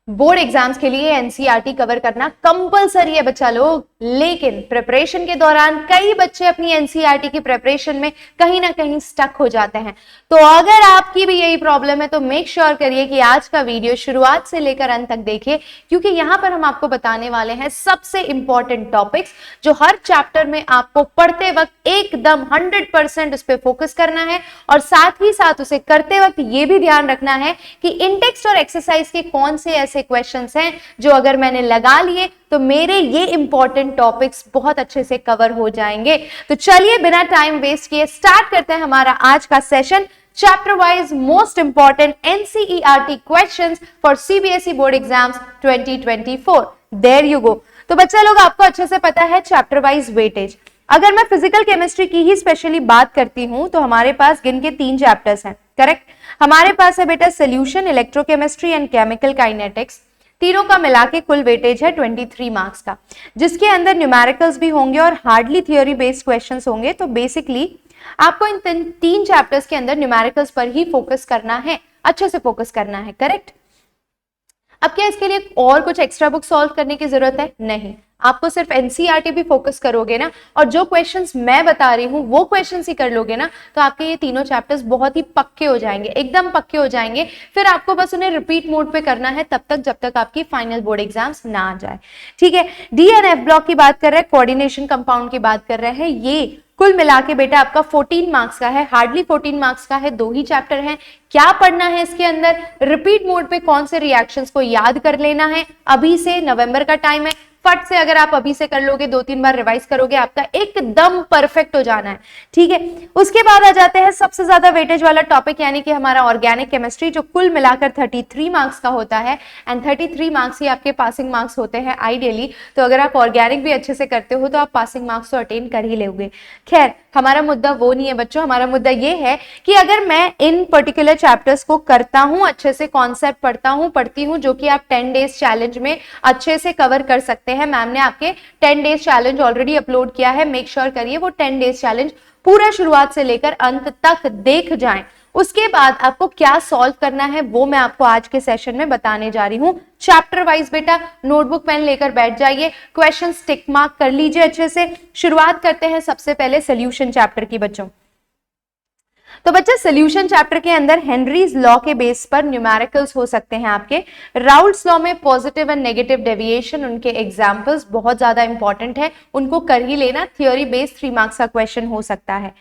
Board exams के लिए NCERT cover करना कंपलसरी है बच्चा लोग, लेकिन प्रिपरेशन के दौरान कई बच्चे अपनी एनसीईआरटी की प्रिपरेशन में कहीं ना कहीं स्टक हो जाते हैं। तो अगर आपकी भी यही प्रॉब्लम है तो मेक श्योर करिए कि आज का वीडियो शुरुआत से लेकर अंत तक देखिए, क्योंकि यहां पर हम आपको बताने वाले हैं सबसे इंपॉर्टेंट टॉपिक्स जो हर चैप्टर में आपको पढ़ते वक्त एकदम 100% उस पर फोकस करना है, और साथ ही साथ उसे करते वक्त यह भी ध्यान रखना है कि इंटेक्स्ट और एक्सरसाइज के कौन से ऐसे क्वेश्चंस हैं जो अगर मैंने लगा लिए तो मेरे ये इंपॉर्टेंट टॉपिक्स बहुत अच्छे से कवर हो जाएंगे। तो चलिए बिना टाइम वेस्ट किए स्टार्ट करते हैं हमारा आज का session, chapter wise most important NCERT questions for CBSE board exams 2024। There you go. तो बच्चा लोग आपको अच्छे से पता है चैप्टर वाइज वेटेज। अगर मैं फिजिकल केमिस्ट्री की ही स्पेशली बात करती हूं तो हमारे पास गिन के 3 चैप्टर्स हैं, करेक्ट। हमारे पास है बेटा solution, electrochemistry and chemical kinetics. तीनों का मिला के कुल वेटेज है 23 मार्क्स का, जिसके अंदर न्यूमेरिकल्स भी होंगे और हार्डली थ्योरी बेस्ड क्वेश्चंस होंगे। तो बेसिकली आपको इन 3 चैप्टर्स के अंदर न्यूमेरिकल्स पर ही फोकस करना है, अच्छे से फोकस करना है, करेक्ट। अब क्या इसके लिए और कुछ एक्स्ट्रा बुक सॉल्व करने की जरूरत है? नहीं, आपको सिर्फ एनसीईआरटी भी फोकस करोगे ना और जो क्वेश्चंस मैं बता रही हूं वो क्वेश्चंस ही कर लोगे ना, तो आपके ये तीनों चैप्टर्स बहुत ही पक्के हो जाएंगे, एकदम पक्के हो जाएंगे। फिर आपको बस उन्हें रिपीट मोड पे करना है तब तक जब तक आपकी फाइनल बोर्ड एग्जाम्स ना आ जाए, ठीक है। डी एंड एफ ब्लॉक की बात कर रहे हैं, कोऑर्डिनेशन कंपाउंड की बात कर रहे हैं, ये कुल मिला के बेटा आपका 14 मार्क्स का है, हार्डली 14 मार्क्स का है, 2 ही चैप्टर हैं। क्या पढ़ना है इसके अंदर? रिपीट मोड पे कौन से रिएक्शंस को याद कर लेना है, अभी से नवंबर का टाइम है, फट से अगर आप अभी से कर लोगे, 2-3 बार रिवाइज करोगे, आपका एकदम परफेक्ट हो जाना है, ठीक है। उसके बाद आ जाते हैं सबसे ज्यादा वेटेज वाला टॉपिक, यानी कि हमारा ऑर्गेनिक केमिस्ट्री, जो कुल मिलाकर 33 मार्क्स का होता है एंड 33 मार्क्स ही आपके पासिंग मार्क्स होते हैं आइडियली। तो अगर आप ऑर्गेनिक भी अच्छे से करते हो तो आप पासिंग मार्क्स तो अटेन कर ही लोगे। खैर, हमारा मुद्दा वो नहीं है बच्चों, हमारा मुद्दा ये है कि अगर मैं इन पर्टिकुलर चैप्टर्स को करता हूं, अच्छे से कॉन्सेप्ट पढ़ती हूं, जो कि आप 10 डेज चैलेंज में अच्छे से कवर कर सकते हैं। मैम ने आपके 10 डेज चैलेंज ऑलरेडी अपलोड किया है, मेक श्योर करिए वो 10 डेज चैलेंज पूरा शुरुआत से लेकर अंत तक देख जाएं। उसके बाद आपको क्या सॉल्व करना है वो मैं आपको आज के सेशन में बताने जा रही हूं, चैप्टर वाइज। बेटा नोटबुक पेन लेकर बैठ जाइए, क्वेश्चन टिक मार्क कर लीजिए अच्छे से। शुरुआत करते हैं सबसे पहले सोल्यूशन चैप्टर की बच्चों। तो बच्चे सोल्यूशन चैप्टर के अंदर हेनरीज लॉ के बेस पर न्यूमेरिकल्स हो सकते हैं आपके। राउल्ट्स लॉ में पॉजिटिव एंड नेगेटिव डेविएशन, उनके एग्जांपल्स बहुत ज्यादा इंपॉर्टेंट है, उनको कर ही लेना। थ्योरी बेस्ड 3 मार्क्स का क्वेश्चन हो सकता है।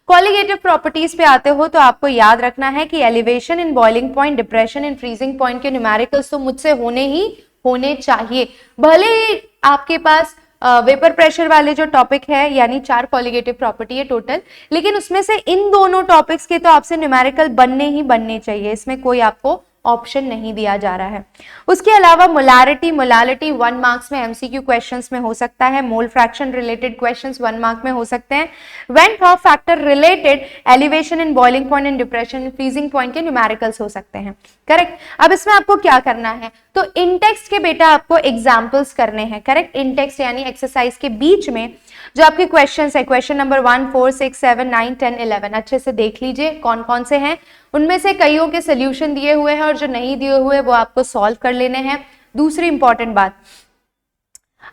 कॉलिगेटिव प्रॉपर्टीज पे आते हो तो आपको याद रखना है कि elevation in boiling point, depression in freezing point के न्यूमेरिकल्स तो मुझसे होने चाहिए। भले ही आपके पास वेपर प्रेशर वाले जो टॉपिक है, यानी 4 कॉलिगेटिव प्रॉपर्टी है टोटल, लेकिन उसमें से इन दोनों टॉपिक्स के तो आपसे न्यूमेरिकल बनने चाहिए, इसमें कोई आपको ऑप्शन नहीं दिया जा रहा है। उसके अलावा मोलारिटी 1 मार्क्स में एमसीक्यू क्वेश्चंस में हो सकता है। Mole fraction related questions 1 mark में हो सकते हैं। Went half factor related, elevation in boiling point and depression in freezing point के न्यूमेरिकल्स हो सकते हैं, करेक्ट। अब इसमें आपको क्या करना है, तो इंटेक्स्ट के बेटा आपको एग्जाम्पल्स करने हैं, करेक्ट। इंटेक्स्ट यानी एक्सरसाइज के बीच में जो आपके क्वेश्चंस है, क्वेश्चन नंबर 1, 4, 6, 7, 9, 10, 11 अच्छे से देख लीजिए कौन कौन से हैं। उनमें से कईयों के सोल्यूशन दिए हुए हैं और जो नहीं दिए हुए वो आपको सॉल्व कर लेने हैं। दूसरी इंपॉर्टेंट बात,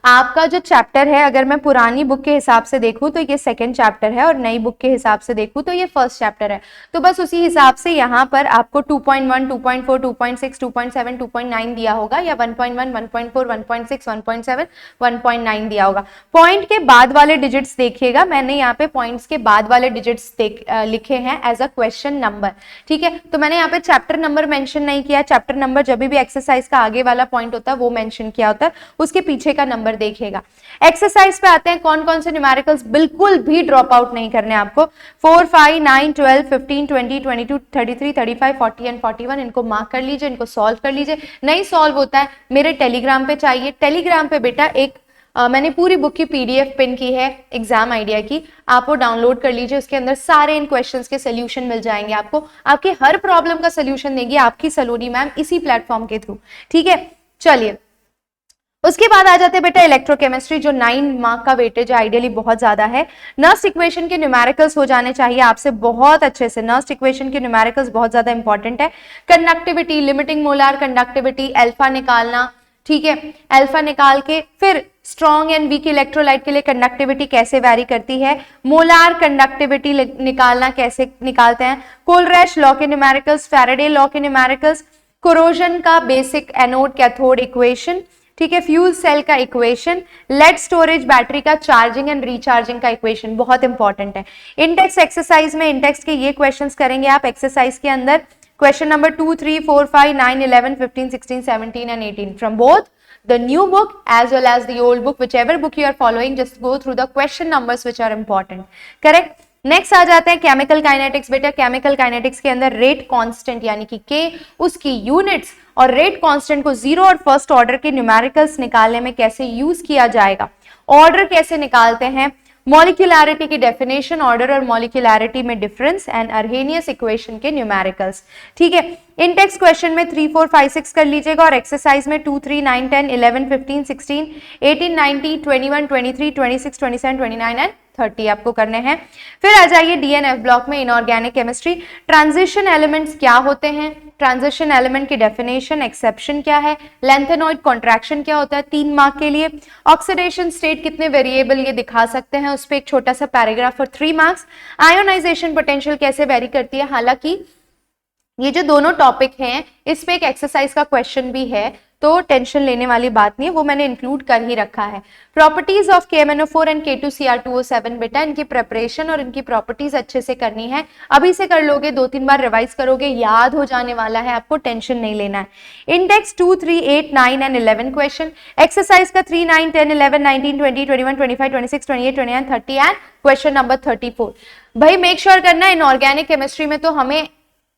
आपका जो चैप्टर है, अगर मैं पुरानी बुक के हिसाब से देखूं तो ये 2nd चैप्टर है और नई बुक के हिसाब से देखूं तो ये 1st चैप्टर है। तो बस उसी हिसाब से यहाँ पर आपको 2.1, 2.4, 2.6, 2.7, 2.9 दिया होगा, या 1.1, 1.4, 1.6, 1.7, 1.9 दिया होगा। पॉइंट के बाद वाले डिजिट्स देखिएगा, मैंने यहाँ पे पॉइंट्स के बाद वाले डिजिट्स लिखे हैं एज अ क्वेश्चन नंबर, ठीक है। तो मैंने यहाँ पे चैप्टर नंबर मेंशन नहीं किया, चैप्टर नंबर जब भी एक्सरसाइज का आगे वाला पॉइंट होता है वो मेंशन किया होता है, उसके पीछे का नंबर देखिएगा। एक्सरसाइज पे आते हैं, कौन कौन से न्यूमेरिकल्स बिल्कुल भी ड्रॉप आउट नहीं करने आपको। 4, 5, 9, 12, 15, 20, 22, 33, 35, 40 एंड 41 इनको मार्क कर लीजिए, इनको सॉल्व कर लीजिए। नहीं सॉल्व होता है मेरे टेलीग्राम पे चाहिए। टेलीग्राम पे बेटा एक मैंने पूरी बुक की पीडीएफ पिन की है एग्जाम आइडिया की, आप वो डाउनलोड कर लीजिए। उसके अंदर सारे इन क्वेश्चंस के सोल्यूशन मिल जाएंगे आपको, आपके हर प्रॉब्लम का सोल्यूशन देगी आपकी सलोनी मैम इसी प्लेटफॉर्म के थ्रू, ठीक है। चलिए उसके बाद आ जाते हैं बेटा इलेक्ट्रोकेमिस्ट्री, जो 9 मार्क का वेटेज आइडियली बहुत ज्यादा है। नर्स्ट इक्वेशन के न्यूमेरिकल्स हो जाने चाहिए आपसे बहुत अच्छे से, नर्स्ट इक्वेशन के न्यूमेरिकल्स बहुत ज्यादा इंपॉर्टेंट है। Conductivity, limiting molar conductivity, alpha निकालना, ठीक है, अल्फा निकाल के फिर स्ट्रॉन्ग एंड वीक इलेक्ट्रोलाइट के लिए कंडक्टिविटी कैसे वैरी करती है, मोलार कंडक्टिविटी निकालना कैसे निकालते हैं, कोलरैश लॉ के न्यूमेरिकल्स, फैराडे लॉ के न्यूमेरिकल्स, कोरोजन का बेसिक एनोड कैथोड इक्वेशन, ठीक है, फ्यूल सेल का इक्वेशन, लेड स्टोरेज बैटरी का चार्जिंग एंड रिचार्जिंग का इक्वेशन बहुत इंपॉर्टेंट है। इंडेक्स एक्सरसाइज में इंडेक्स के ये क्वेश्चंस करेंगे आप एक्सरसाइज के अंदर, question number 2, 3, 4, 5, 9, 11, 15, 16, 17 and 18 from both the new book as well as the old book, whichever book you are following, just go through the question numbers which are important, correct। Next आ जाते हैं chemical kinetics. बेटा chemical kinetics के अंदर rate constant यानी कि के, उसकी यूनिट्स और रेट कांस्टेंट को जीरो और फर्स्ट ऑर्डर के न्यूमेरिकल्स निकालने में कैसे यूज किया जाएगा, ऑर्डर कैसे निकालते हैं, मॉलिक्यूलैरिटी की डेफिनेशन, ऑर्डर और मॉलिक्यूलैरिटी में डिफरेंस एंड अर्हेनियस इक्वेशन के न्यूमेरिकल्स, ठीक है। इन टेक्स्ट क्वेश्चन में 3, 4, 5, 6 कर लीजिएगा और एक्सरसाइज में 2, 3, 9, 10, 11, 15, 16, 18, 19, 21, 23, 26, 27, 29 एंड 30 आपको करने हैं। फिर आ जाइए डीएनएफ ब्लॉक में इनऑर्गेनिक केमिस्ट्री, ट्रांजिशन एलिमेंट्स क्या होते हैं, ट्रांजिशन एलिमेंट की डेफिनेशन, एक्सेप्शन क्या है, लेंथेनॉइड कॉन्ट्रैक्शन क्या होता है 3 मार्क के लिए, ऑक्सीडेशन स्टेट कितने वेरिएबल ये दिखा सकते हैं, उस पर एक छोटा सा पैराग्राफ और 3 मार्क्स, आयोनाइजेशन पोटेंशियल कैसे वेरी करती है, हालांकि ये जो दोनों टॉपिक हैं इस पे एक एक्सरसाइज का क्वेश्चन भी है तो टेंशन लेने वाली बात नहीं है, वो मैंने इंक्लूड कर ही रखा है। Properties of KMnO4 and K2Cr2O7, बेटा इनकी प्रिपरेशन और इनकी प्रॉपर्टीज अच्छे से करनी है, अभी से कर लोगे, 2-3 बार रिवाइज करोगे, याद हो जाने वाला है, आपको टेंशन नहीं लेना है। इंडेक्स 2, 3, 8, 9 एंड 11 क्वेश्चन, एक्सरसाइज का 3, 9, 10, 11, 19, 20, 21, 25, 26, 28, 29, 30 एंड क्वेश्चन नंबर 34। भाई मेक श्योर करना है इनऑर्गेनिक केमिस्ट्री में तो हमें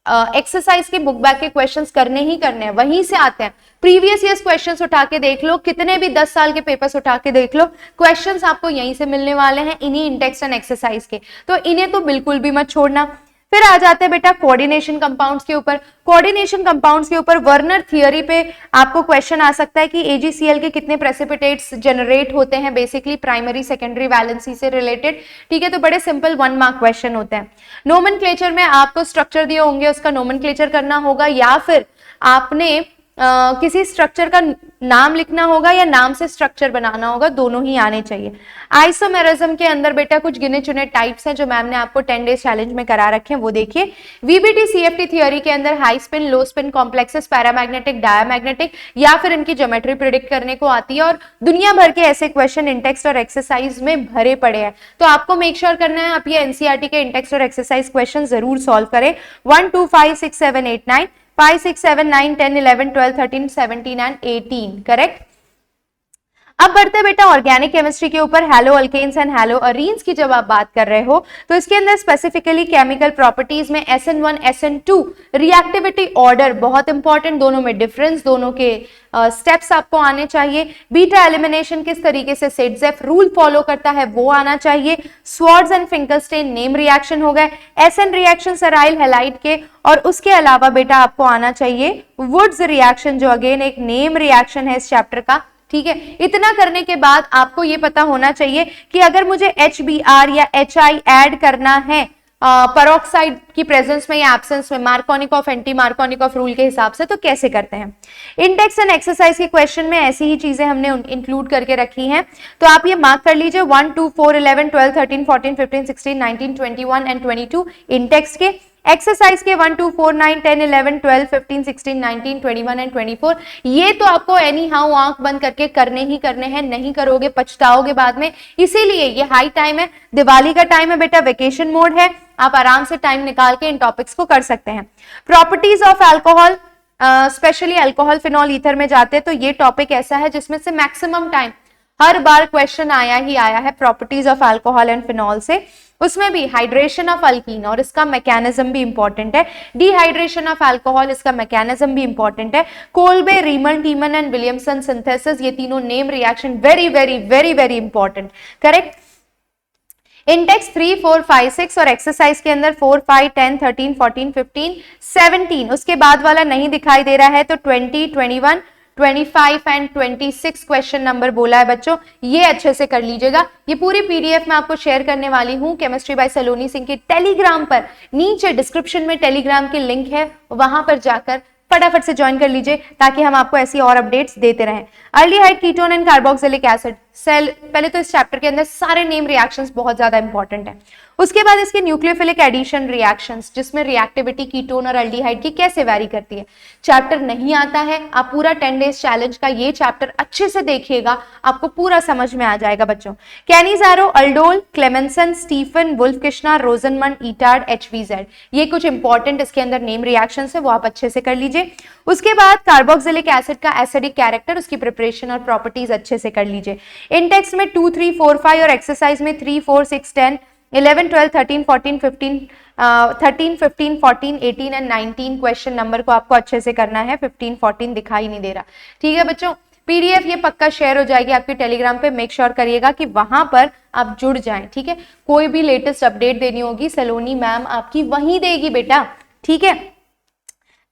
एक्सरसाइज के बुक बैक के क्वेश्चंस करने ही करने हैं, वहीं से आते हैं। प्रीवियस ईयर्स क्वेश्चंस उठा के देख लो, कितने भी 10 साल के पेपर्स उठा के देख लो, क्वेश्चंस आपको यहीं से मिलने वाले हैं, इन्हीं इंडेक्स एंड एक्सरसाइज के, तो इन्हें तो बिल्कुल भी मत छोड़ना। फिर आ जाते हैं बेटा कोऑर्डिनेशन कंपाउंड्स के ऊपर। कोऑर्डिनेशन कंपाउंड्स के ऊपर वर्नर थियरी पे आपको क्वेश्चन आ सकता है कि AgCl के कितने प्रेसिपिटेट्स जनरेट होते हैं, बेसिकली प्राइमरी सेकेंडरी वैलेंसी से रिलेटेड, ठीक है, तो बड़े सिंपल 1 मार्क क्वेश्चन होते हैं। नोमेनक्लेचर में आपको स्ट्रक्चर दिए होंगे, उसका नोमेनक्लेचर करना होगा या फिर आपने किसी स्ट्रक्चर का नाम लिखना होगा या नाम से स्ट्रक्चर बनाना होगा, दोनों ही आने चाहिए। आइसोमेरिज्म के अंदर बेटा कुछ गिने चुने टाइप्स हैं जो मैम ने आपको 10 डेज चैलेंज में करा रखे हैं, वो देखिए। VBT CFT थ्योरी के अंदर हाई स्पिन, लो स्पिन कॉम्प्लेक्सेस, पैरामैग्नेटिक, डायमैग्नेटिक या फिर इनकी ज्योमेट्री प्रिडिक्ट करने को आती है और दुनिया भर के ऐसे क्वेश्चन इंटेक्स्ट और एक्सरसाइज में भरे पड़े हैं, तो आपको मेक श्योर करना है आप ये NCERT के इंटेक्स्ट और एक्सरसाइज क्वेश्चन जरूर सॉल्व करें। 1, 2, 5, 6, 7, 8, 9, 5, 6, 7, 9, 10, 11, 12, 13, 17 एंड 18, करेक्ट। अब बढ़ते बेटा ऑर्गेनिक केमिस्ट्री के ऊपर। Haloalkanes and haloarenes की जब आप बात कर रहे हो तो इसके अंदर स्पेसिफिकली केमिकल प्रॉपर्टीज में SN1 SN2 रिएक्टिविटी ऑर्डर बहुत इंपॉर्टेंट, दोनों में डिफरेंस, दोनों के स्टेप्स आपको आने चाहिए। बीटा एलिमिनेशन किस तरीके से सेटजेफ रूल फॉलो करता है वो आना चाहिए। स्वार्ट्ज एंड फिंकलस्टेन नेम रिएक्शन हो गए, SN रिएक्शन सराइल हैलाइड के, और उसके अलावा बेटा आपको आना चाहिए वुड्स रिएक्शन जो अगेन एक नेम रिएक्शन है इस चैप्टर का, ठीक है। इतना करने के बाद आपको ये पता होना चाहिए कि अगर मुझे HBr या HI ऐड करना है पेरोक्साइड की प्रेजेंस में या एब्सेंस में, मार्कोनिकॉफ एंटी मार्कोनिकॉफ रूल के हिसाब से, तो कैसे करते हैं। इंडेक्स एंड एक्सरसाइज के क्वेश्चन में ऐसी ही चीजें हमने इंक्लूड करके रखी हैं, तो आप ये मार्क कर लीजिए। 1, 2, 4, 11, 12, 13, 14, 15, 16, 19, 21 एंड 22 इंडेक्स के। एक्सरसाइज के 1, 2, 4, 9, 10, 11, 12, 15, 16, 19, 21 एंड 24 ये तो आपको एनी हाउ आंख बंद करके करने ही करने हैं, नहीं करोगे पछताओगे बाद में, इसीलिए ये हाई टाइम है, दिवाली का टाइम है बेटा, वेकेशन मोड है, आप आराम से टाइम निकाल के इन टॉपिक्स को कर सकते हैं। Properties of alcohol, specially alcohol phenol ether में जाते हैं तो ये टॉपिक ऐसा है जिसमें से मैक्सिमम टाइम हर बार क्वेश्चन आया ही आया है properties of alcohol and phenol से। उसमें भी हाइड्रेशन ऑफ अल्कीन और इसका मैकेनिज्म भी इंपॉर्टेंट है, डिहाइड्रेशन ऑफ अल्कोहल इसका मैकेनिज्म भी इंपॉर्टेंट है, Kolbe, Reimer, Tiemann and Williamson synthesis ये तीनों name reaction very very very very important, correct. Index 3, 4, 5, 6 और एक्सरसाइज के अंदर 4, 5, 10, 13, 14, 15, 17 उसके बाद वाला नहीं दिखाई दे रहा है तो 20, 21, 25 एंड 26 क्वेश्चन नंबर बोला है बच्चों, ये अच्छे से कर लीजिएगा। ये पूरी पीडीएफ मैं आपको शेयर करने वाली हूँ केमिस्ट्री बाय सलोनी सिंह के टेलीग्राम पर। नीचे डिस्क्रिप्शन में टेलीग्राम की लिंक है, वहां पर जाकर फटाफट से ज्वाइन कर लीजिए ताकि हम आपको ऐसी और अपडेट्स देते रहें। Aldehyde, ketone and carboxylic acid cell, पहले तो इस चैप्टर के अंदर सारे नेम रिएक्शंस बहुत ज्यादा इंपॉर्टेंट है। उसके बाद इसके न्यूक्लियोफिलिक एडिशन रिएक्शंस, जिसमें रिएक्टिविटी कीटोन और अल्डिहाइड की कैसे वैरी करती है। चैप्टर नहीं आता है, आप पूरा 10 डेज चैलेंज का ये चैप्टर अच्छे से देखिएगा, आपको पूरा समझ में आ जाएगा बच्चों। Cannizzaro, aldol, Clemmensen, Stephen, Wolff Kishner, Rosenmund, Etard, HVZ, ये कुछ इंपॉर्टेंट इसके अंदर नेम रिएक्शंस है, वो आप अच्छे से कर लीजिए। उसके बाद कार्बोक्सिलिक एसिड का एसिडिक कैरेक्टर, उसकी प्रिपरेशन और प्रॉपर्टीज अच्छे से कर लीजिए। इन टेक्स्ट में 2, 3, 4, 5 और एक्सरसाइज में 3, 4, 6, 10, 11, 12, 13, 14, 15, 13, 15, 14, 18 एंड 19 क्वेश्चन नंबर को आपको अच्छे से करना है। 15, 14 दिखाई नहीं दे रहा, ठीक है बच्चों। पीडीएफ ये पक्का शेयर हो जाएगी आपके टेलीग्राम पे, मेक श्योर करिएगा कि वहां पर आप जुड़ जाएं, ठीक है। कोई भी लेटेस्ट अपडेट देनी होगी सलोनी मैम आपकी वहीं देगी बेटा, ठीक है।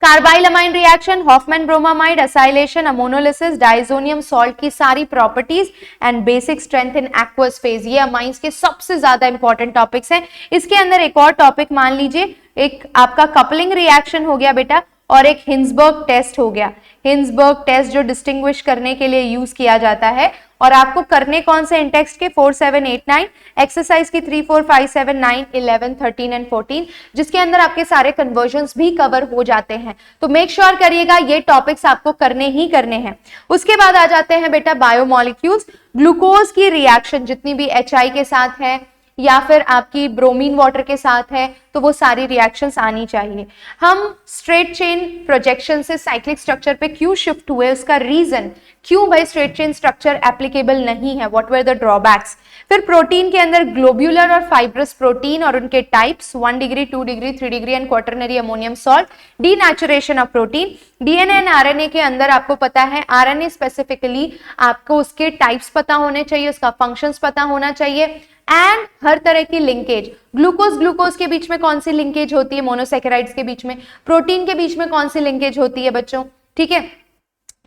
Carbyl amine reaction, Hofmann bromamide, acylation, ammonolysis, diazonium salt की सारी properties and basic strength in aqueous phase, ये अमाइंस के सबसे ज्यादा इंपॉर्टेंट टॉपिक्स हैं। इसके अंदर एक और टॉपिक मान लीजिए, एक आपका कपलिंग रिएक्शन हो गया बेटा, और एक हिंसबर्ग टेस्ट हो गया। हिंसबर्ग टेस्ट जो डिस्टिंग्विश करने के लिए यूज किया जाता है, और आपको करने कौन से इंटेक्स्ट के 4, 7, 8, 9, एक्सरसाइज की 3, 4, 5, 7, 9, 11, 13 एंड 14, जिसके अंदर आपके सारे कन्वर्जन्स भी कवर हो जाते हैं। तो मेक श्योर करिएगा ये टॉपिक्स आपको करने ही करने हैं। उसके बाद आ जाते हैं बेटा बायोमोलिक्यूल्स, ग्लूकोज की रिएक्शन जितनी भी HI के साथ है या फिर आपकी ब्रोमीन वाटर के साथ है, तो वो सारी रिएक्शंस आनी चाहिए। हम स्ट्रेट चेन प्रोजेक्शन से साइक्लिक स्ट्रक्चर पे क्यों शिफ्ट हुए, उसका रीजन, क्यों भाई स्ट्रेट चेन स्ट्रक्चर एप्लीकेबल नहीं है, व्हाट वर द ड्रॉबैक्स। फिर प्रोटीन के अंदर ग्लोब्यूलर और फाइब्रस प्रोटीन और उनके types, 1 degree, 2 degree, 3 degree and quaternary ammonium salt, denaturation of protein. DNA and RNA के अंदर आपको पता है, आरएनए स्पेसिफिकली आपको उसके टाइप्स पता होने चाहिए, उसका फंक्शंस पता होना चाहिए, एंड हर तरह की लिंकेज, ग्लूकोज के बीच में कौन सी लिंकेज होती है, मोनोसैकेराइड्स के बीच में, प्रोटीन के बीच में कौन सी लिंकेज होती है बच्चों, ठीक है।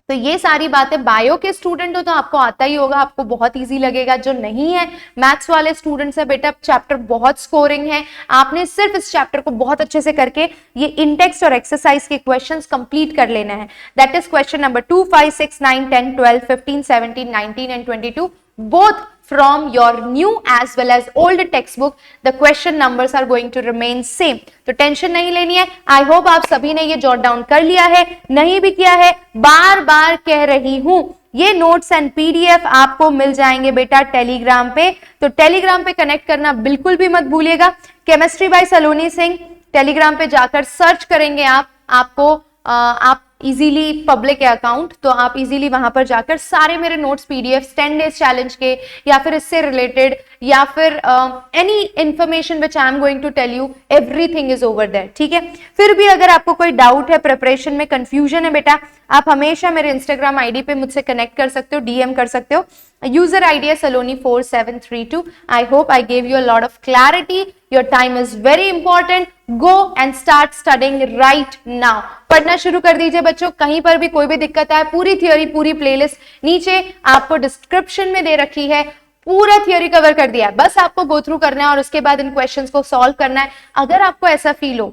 तो ये सारी बातें बायो के स्टूडेंट हो तो आपको आता ही होगा, आपको बहुत इजी लगेगा। जो नहीं है, मैथ्स वाले स्टूडेंट्स है बेटा, चैप्टर बहुत स्कोरिंग है, आपने सिर्फ इस चैप्टर को बहुत अच्छे से करके ये इंटेक्स्ट और एक्सरसाइज के क्वेश्चंस कंप्लीट कर लेना है। That is question number 2, 5, 6, 9, 10, 12, 15, 17, 19 and 22, both from your new as well as old textbook. The question numbers are going to remain same. तो टेंशन नहीं लेनी है। आई होप आप सभी ने ये जॉट डाउन कर लिया है, नहीं भी किया है बार बार कह रही हूं, ये नोट्स एंड पीडीएफ आपको मिल जाएंगे बेटा टेलीग्राम पे। तो टेलीग्राम पे कनेक्ट करना बिल्कुल भी मत भूलिएगा। केमिस्ट्री बाय सलोनी सिंह टेलीग्राम पे जाकर सर्च करेंगे आपको आप इजीली पब्लिक अकाउंट, तो आप इजीली वहां पर जाकर सारे मेरे नोट्स पीडीएफ 10 डेज चैलेंज के या फिर इससे रिलेटेड या फिर any information which I am going to tell you, everything is over there, ठीक है। फिर भी अगर आपको कोई डाउट है, प्रिपरेशन में कंफ्यूजन है बेटा, आप हमेशा मेरे इंस्टाग्राम आईडी पे मुझसे कनेक्ट कर सकते हो, डीएम कर सकते हो। यूजर आईडी है Saloni4732। I hope I gave you a lot of clarity. Your time is very important, go and start studying right now. पढ़ना शुरू कर दीजिए बच्चों। कहीं पर भी कोई भी दिक्कत आए, पूरी थियोरी, पूरी प्लेलिस्ट नीचे आपको डिस्क्रिप्शन में दे रखी है, पूरा थियोरी कवर कर दिया है, बस आपको गो थ्रू करना है और उसके बाद इन क्वेश्चंस को सॉल्व करना है। अगर आपको ऐसा फील हो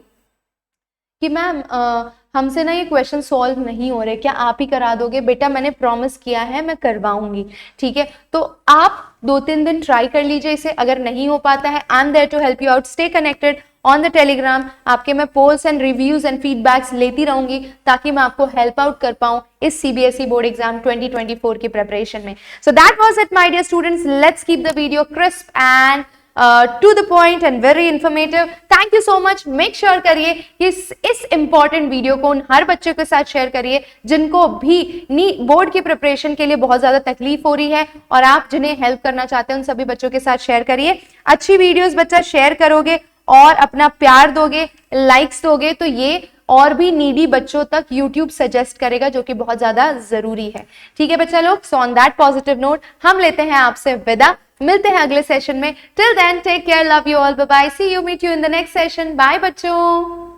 कि मैम हमसे ना ये क्वेश्चन सॉल्व नहीं हो रहे, क्या आप ही करा दोगे, बेटा मैंने प्रॉमिस किया है मैं करवाऊंगी, ठीक है। तो आप 2-3 दिन ट्राई कर लीजिए इसे, अगर नहीं हो पाता है I am there to help you out. Stay connected on the Telegram, आपके मैं polls and reviews and feedbacks लेती रहूंगी ताकि मैं आपको हेल्प आउट कर पाऊं इस सीबीएसई बोर्ड एग्जाम 2024 की प्रिपरेशन में। So that was it my dear students, let's keep the video crisp and to the point and very informative. Thank you so much. Make sure करिए इस important video को उन हर बच्चे के साथ share करिए जिनको भी बोर्ड की प्रिपरेशन के लिए बहुत ज्यादा तकलीफ हो रही है, और आप जिन्हें हेल्प करना चाहते हैं उन सभी बच्चों के साथ शेयर करिए। अच्छी वीडियोस बच्चा शेयर करोगे और अपना प्यार दोगे, लाइक्स दोगे, तो ये और भी नीडी बच्चों तक YouTube सजेस्ट करेगा, जो कि बहुत ज्यादा जरूरी है, ठीक है बच्चा लोग। So on that positive note हम लेते हैं आपसे विदा, मिलते हैं अगले सेशन में। Till then take care, love you all, bye bye, see you, meet you in the next session, bye बच्चों।